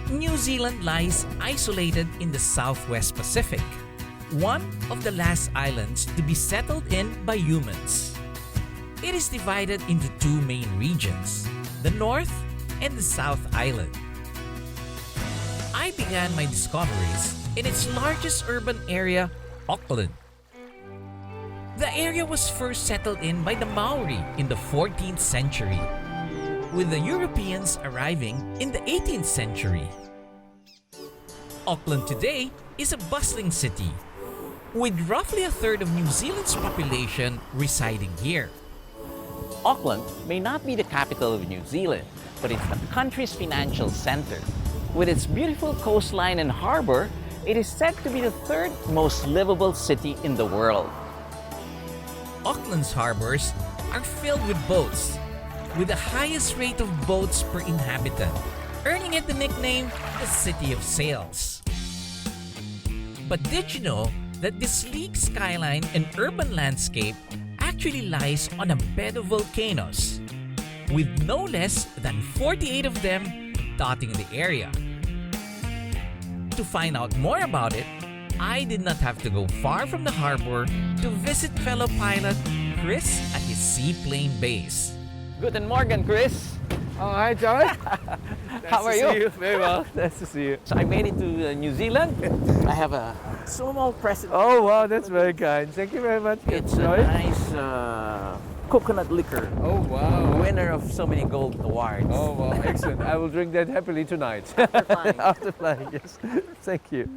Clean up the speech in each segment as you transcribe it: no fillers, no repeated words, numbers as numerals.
New Zealand lies isolated in the Southwest Pacific, one of the last islands to be settled in by humans. It is divided into two main regions, the North and the South Island. I began my discoveries in its largest urban area, Auckland. The area was first settled in by the Maori in the 14th century, with the Europeans arriving in the 18th century. Auckland today is a bustling city, with roughly a third of New Zealand's population residing here. Auckland may not be the capital of New Zealand, but it's the country's financial center. With its beautiful coastline and harbor, it is said to be the third most livable city in the world. Auckland's harbors are filled with boats, with the highest rate of boats per inhabitant, earning it the nickname the City of Sails. But did you know that this sleek skyline and urban landscape actually lies on a bed of volcanoes, with no less than 48 of them dotting the area? To find out more about it, I did not have to go far from the harbor to visit fellow pilot Chris at his seaplane base. Guten Morgen, Chris. Oh, hi, John. How are you? Very well. Nice to see you. So I made it to New Zealand. I have a small present. Oh, wow, that's very kind. Thank you very much. It's a Enjoy. nice coconut liquor. Oh, wow. Winner of so many gold awards. Oh, wow, excellent. I will drink that happily tonight. After flying. After flying, yes. Thank you.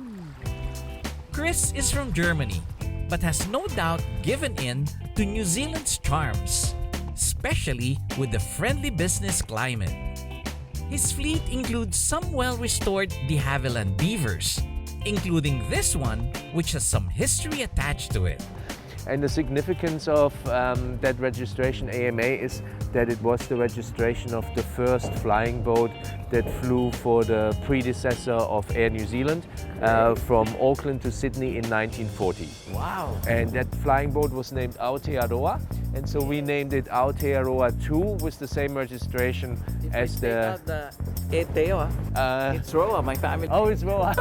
Chris is from Germany, but has no doubt given in to New Zealand's charms, especially with the friendly business climate. His fleet includes some well-restored de Havilland Beavers, including this one, which has some history attached to it. And the significance of that registration AMA is that it was the registration of the first flying boat that flew for the predecessor of Air New Zealand from Auckland to Sydney in 1940. Wow. And that flying boat was named Aotearoa, and so we named it Aotearoa 2 with the same registration as the Aotearoa. It's Roa, my family. Oh, it's Roa.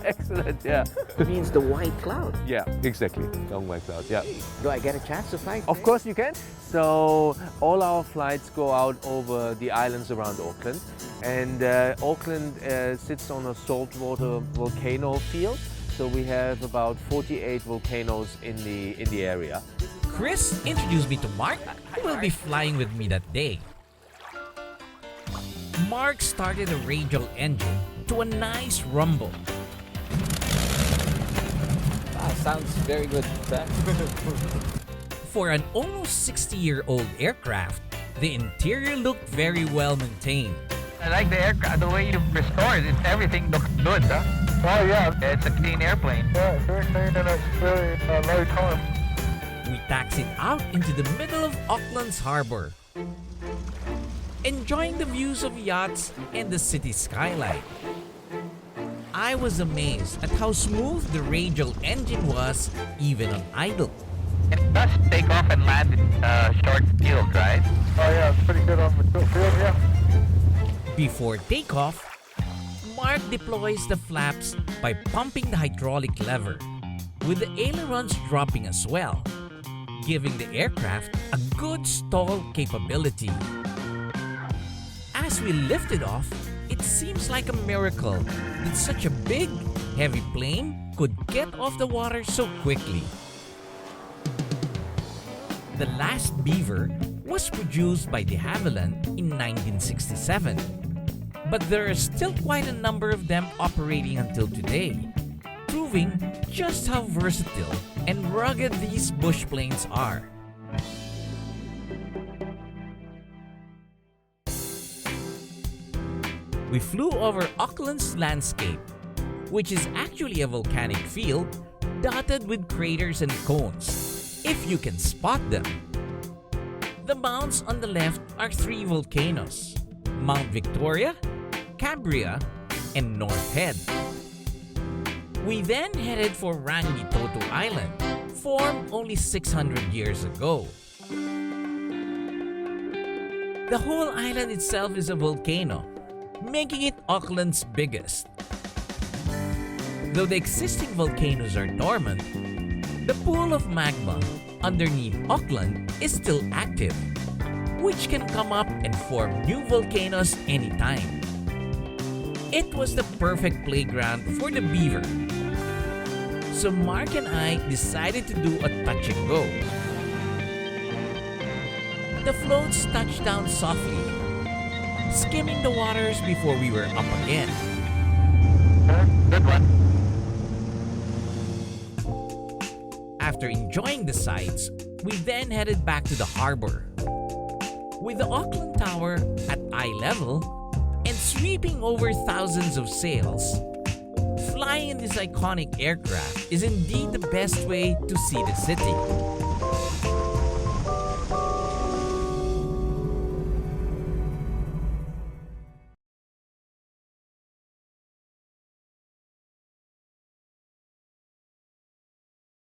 Excellent, yeah. It means the white cloud. Yeah, exactly. Long white cloud, yeah. Do I get a chance to fly? Of course you can. So all our flights go out over the islands around Auckland, and Auckland sits on a saltwater volcano field. So we have about 48 volcanoes in the area. Chris introduced me to Mark, who will be flying with me that day. Mark started a radial engine to a nice rumble. Wow, sounds very good. For an almost 60-year-old aircraft, the interior looked very well maintained. I like the aircraft, the way you restored it. Everything looks good, huh? Oh yeah, it's a clean airplane. Yeah, it's very clean and it's very low time. We taxied out into the middle of Auckland's harbor, enjoying the views of yachts and the city skyline. I was amazed at how smooth the radial engine was, even on idle. It does take off and land in short field, right? Oh yeah, it's pretty good on the short field, yeah. Before takeoff, Mark deploys the flaps by pumping the hydraulic lever, with the ailerons dropping as well, giving the aircraft a good stall capability. As we lifted off, it seems like a miracle that such a big, heavy plane could get off the water so quickly. The last Beaver was produced by de Havilland in 1967, but there are still quite a number of them operating until today, proving just how versatile and rugged these bush planes are. We flew over Auckland's landscape, which is actually a volcanic field dotted with craters and cones, if you can spot them. The mounts on the left are three volcanoes: Mount Victoria, Cabria, and North Head. We then headed for Rangitoto Island, formed only 600 years ago. The whole island itself is a volcano, making it Auckland's biggest. Though the existing volcanoes are dormant, the pool of magma underneath Auckland is still active, which can come up and form new volcanoes anytime. It was the perfect playground for the Beaver. So Mark and I decided to do a touch and go. The floats touched down softly, skimming the waters before we were up again. Good one. After enjoying the sights, we then headed back to the harbor. With the Auckland Tower at eye level and sweeping over thousands of sails, flying in this iconic aircraft is indeed the best way to see the city.